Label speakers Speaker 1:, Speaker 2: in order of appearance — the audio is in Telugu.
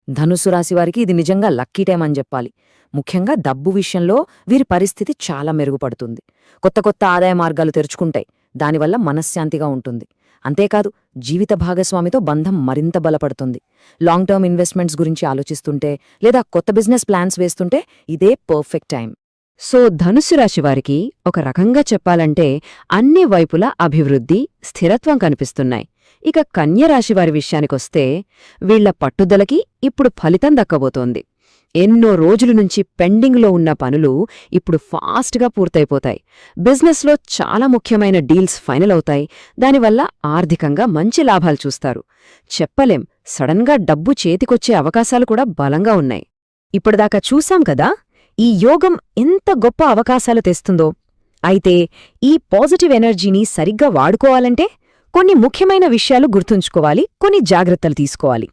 Speaker 1: ధనుస్సు రాశివారికి ఇది నిజంగా లక్కీ టైం అని చెప్పాలి. ముఖ్యంగా డబ్బు విషయంలో వీరి పరిస్థితి చాలా మెరుగుపడుతుంది. కొత్త కొత్త ఆదాయ మార్గాలు తెరుచుకుంటాయి. దానివల్ల మనశ్శాంతిగా ఉంటుంది. అంతేకాదు, జీవిత భాగస్వామితో బంధం మరింత బలపడుతుంది. లాంగ్ టర్మ్ ఇన్వెస్ట్మెంట్స్ గురించి ఆలోచిస్తుంటే లేదా కొత్త బిజినెస్ ప్లాన్స్ వేస్తుంటే ఇదే పర్ఫెక్ట్ టైం.
Speaker 2: సో ధనుస్సు రాశివారికి ఒక రకంగా చెప్పాలంటే అన్ని వైపులా అభివృద్ధి, స్థిరత్వం కనిపిస్తున్నాయి. ఇక కన్యరాశివారి విషయానికొస్తే వీళ్ల పట్టుదలకి ఇప్పుడు ఫలితం దక్కబోతోంది. ఎన్నో రోజుల నుంచి పెండింగ్లో ఉన్న పనులు ఇప్పుడు ఫాస్ట్గా పూర్తయిపోతాయి. బిజినెస్లో చాలా ముఖ్యమైన డీల్స్ ఫైనల్ అవుతాయి. దానివల్ల ఆర్థికంగా మంచి లాభాలు చూస్తారు. చెప్పలేం, సడన్గా డబ్బు చేతికొచ్చే అవకాశాలు కూడా బలంగా ఉన్నాయి.
Speaker 1: ఇప్పటిదాకా చూశాం కదా ఈ యోగం ఎంత గొప్ప అవకాశాలు తెస్తుందో. అయితే ఈ పాజిటివ్ ఎనర్జీని సరిగ్గా వాడుకోవాలంటే కొన్ని ముఖ్యమైన విషయాలు గుర్తుంచుకోవాలి, కొన్ని జాగ్రత్తలు తీసుకోవాలి.